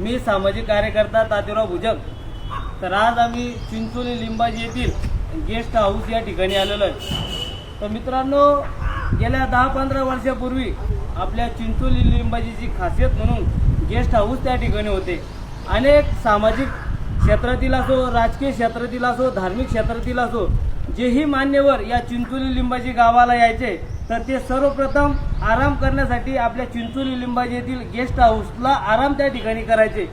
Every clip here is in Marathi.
मी सामाजिक कार्यकर्ता तात्याराव भुजंग। तर आज आम्ही चिंचोली लिंबाजी येथील गेस्ट हाऊस या ठिकाणी आलेलो आहे। तर मित्रांनो, गेल्या 10-15 वर्षापूर्वी आपल्या चिंचोली लिंबाजीची खासियत म्हणून गेस्ट हाऊस त्या ठिकाणी होते। अनेक सामाजिक क्षेत्रातील असो, राजकीय क्षेत्रातील असो, धार्मिक क्षेत्रातील असो, जेही मान्यवर या चिंचोली लिंबाजी गावाला यायचे तर ते सर्वप्रथम आराम करण्यासाठी आपल्या चिंचोली लिंबाजी येथील गेस्ट हाऊसला आराम त्या ठिकाणी करायचे।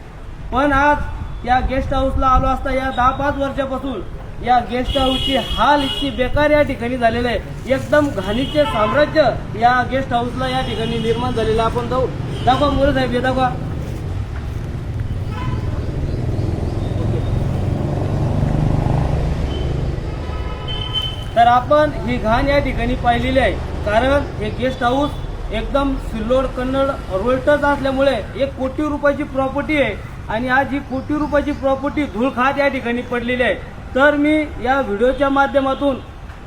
पण आज या गेस्ट हाऊसला आलो असता या 10-5 वर्षापासून या गेस्ट हाऊसची हाल इतकी बेकार या ठिकाणी झालेले आहे। एकदम घाणीचे साम्राज्य या गेस्ट हाऊसला या ठिकाणी निर्माण झालेलं आपण जाऊ दाखवा मोरे साहेब, हे दाखवा। तर आपण ही घाण या ठिकाणी पाहिलेली आहे, कारण हे गेस्ट हाऊस एकदम सिल्लोड कन्नड रोल्टच असल्यामुळे 1 कोटी रुपयाची प्रॉपर्टी आहे आणि आज ही कोटी रुपयाची प्रॉपर्टी धूळ खात या ठिकाणी पडलेली आहे। तर मी या व्हिडिओच्या माध्यमातून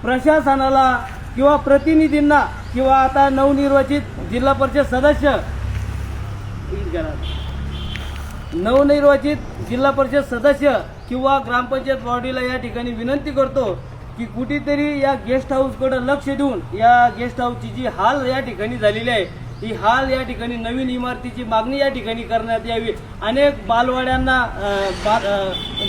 प्रशासनाला किंवा प्रतिनिधींना किंवा आता नवनिर्वाचित जिल्हा परिषद सदस्य किंवा ग्रामपंचायत बॉडीला या ठिकाणी विनंती करतो की कुठेतरी या गेस्ट हाऊसकडे लक्ष देऊन या गेस्ट हाऊसची जी हाल या ठिकाणी झालेली आहे, ही हाल या ठिकाणी नवीन इमारतीची मागणी या ठिकाणी करण्यात यावी। अनेक बालवाड्यांना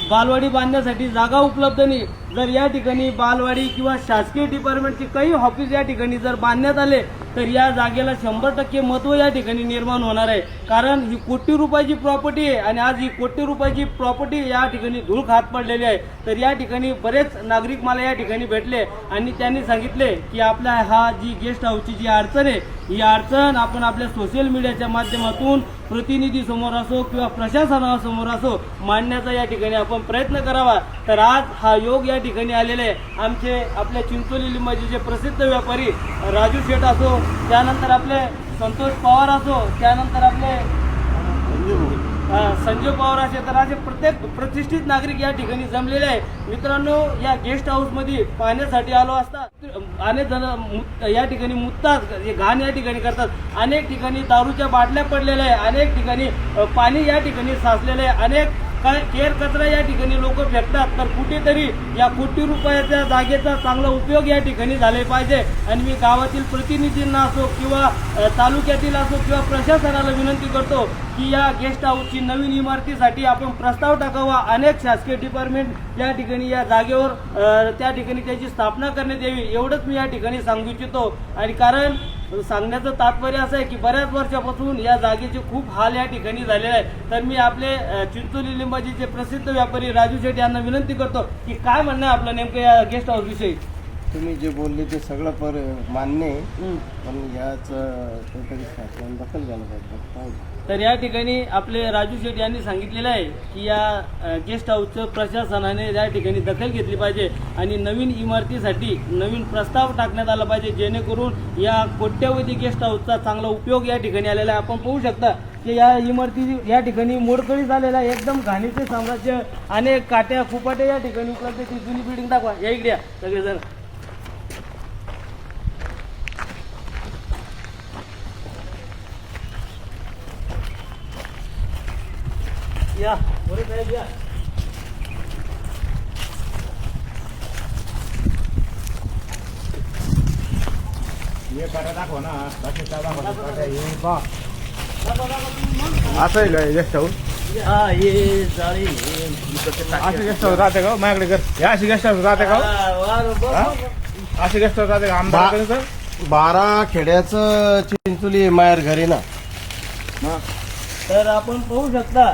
बालवाडी बांधण्यासाठी जागा उपलब्ध नाही। जर या ठिकाणी बालवाडी किंवा शासकीय डिपार्टमेंटचे काही ऑफिस या ठिकाणी जर बांधण्यात आले तर या जागेला 100% महत्त्व या ठिकाणी निर्माण होणार आहे, कारण ही कोटी रुपयाची प्रॉपर्टी आहे आणि आज ही कोटी रुपयाची प्रॉपर्टी या ठिकाणी धूळ खात पडलेली आहे। तर या ठिकाणी बरेच नागरिक मला या ठिकाणी भेटले आणि त्यांनी सांगितले की आपल्या हा जी गेस्ट हाऊसची जी अडचण आहे, ही अडचण आपण आपल्या सोशल मीडियाच्या माध्यमातून प्रतिनिधी समोर असो किंवा प्रशासनासमोर असो मांडण्याचा या ठिकाणी आपण प्रयत्न करावा। तर आज हा योग या ठिकाणी आलेले आमचे आपल्या चिंचोली लिंबाजीचे प्रसिद्ध व्यापारी राजू शेठ असो, त्यानंतर आपले संतोष पवार असो, त्यानंतर आपले संजय पवार असे, तर असे प्रत्येक प्रतिष्ठित नागरिक या ठिकाणी जमलेले आहे। मित्रांनो, या गेस्ट हाऊसमध्ये पाहण्यासाठी आलो असता अनेक जण या ठिकाणी मुततात, घाण या ठिकाणी करतात। अनेक ठिकाणी दारूच्या बाटल्या पडलेल्या आहे, अनेक ठिकाणी पाणी या ठिकाणी साचलेलं आहे, अनेक केर कचरा या ठिकाणी लोक फेकतात। तर कुठेतरी या कोटी रुपयाच्या जागेचा चांगला उपयोग या ठिकाणी झाले पाहिजे आणि मी गावातील प्रतिनिधींना असो किंवा तालुक्यातील असो किंवा प्रशासनाला विनंती करतो की या गेस्ट हाऊसची नवीन इमारतीसाठी आपण प्रस्ताव टाकावा। अनेक शासकीय डिपार्टमेंट या ठिकाणी या जागेवर त्या ठिकाणी त्याची स्थापना करण्यात यावी, एवढंच मी या ठिकाणी सांगू इच्छितो। आणि कारण सांगण्याचं तात्पर्य असं आहे की बऱ्याच वर्षापासून या जागेचे खूप हाल या ठिकाणी झालेले आहे। तर मी आपले चिंचोली लिंबाजीचे प्रसिद्ध व्यापारी राजू शेठ यांना विनंती करतो की काय म्हणणं आहे आपलं नेमकं या गेस्ट हाऊस विषयी। तुम्ही जे बोलले ते सगळं मान्य आहे, पण याच काहीतरी शासन दखल घ्यायला पाहिजे। तर या ठिकाणी आपले राजू शेठ यांनी सांगितलेलं आहे की या गेस्ट हाऊसचं प्रशासनाने या ठिकाणी दखल घेतली पाहिजे आणि नवीन इमारतीसाठी नवीन प्रस्ताव टाकण्यात आला पाहिजे, जेणेकरून या कोट्यवधी गेस्ट हाऊसचा चांगला उपयोग या ठिकाणी आलेला आहे। आपण पाहू शकता की या इमारती या ठिकाणी मोडकळी झालेला आहे, एकदम घाणीचे साम्राज्य, अनेक काट्या कुपाट्या या ठिकाणी उपलब्ध। ती जुनी बिल्डिंग दाखवा, या इकडे सगळेजण या बरे साहेब या। ये काटा दाखवा ना, बाकी काय दाखवा काटा हे बा असं आहे का गेस्ट हाऊस? हा, हे जाळी असे गेस्ट हाऊस राहते का माझ्याकडे घर? हे अशी गेस्ट हाऊस राहते का? असे गेस्ट हाऊस राहते का आमदार? 12 खेड्याचं चिंचोली माहेर घरी ना। तर आपण पाहू शकता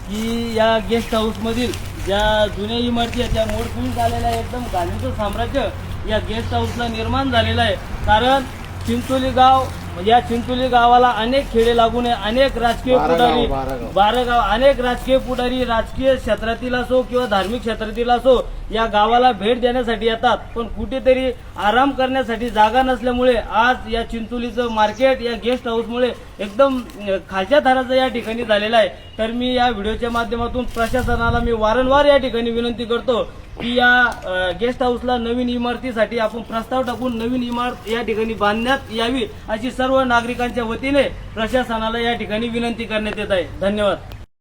की या गेस्ट हाऊस मधील ज्या जुन्या इमारती आहेत त्या मोडकळीत झालेल्या आहे, एकदम घाणीचं साम्राज्य या गेस्ट हाऊसला निर्माण झालेलं आहे। कारण चिंचोली गाव, या चिंचोली गावाला अनेक खेडे लागून आहे, अनेक राजकीय पुढारी, 12 गाव, अनेक राजकीय पुढारी राजकीय क्षेत्रातील असो किंवा धार्मिक क्षेत्रातील असो या गावाला भेट देण्यासाठी येतात। पण कुठेतरी आराम करण्यासाठी जागा नसल्यामुळे आज या चिंचोलीचं मार्केट या गेस्ट हाऊसमुळे एकदम खालच्या थराचं या ठिकाणी झालेलं आहे। तर मी या व्हिडिओच्या माध्यमातून प्रशासनाला मी वारंवार या ठिकाणी विनंती करतो की या गेस्ट हाऊसला नवीन इमारतीसाठी आपण प्रस्ताव टाकून नवीन इमारत या ठिकाणी बांधण्यात यावी अशी सर्व नागरिकांच्या वतीने प्रशासनाला या ठिकाणी विनंती करण्यात येत आहे। धन्यवाद।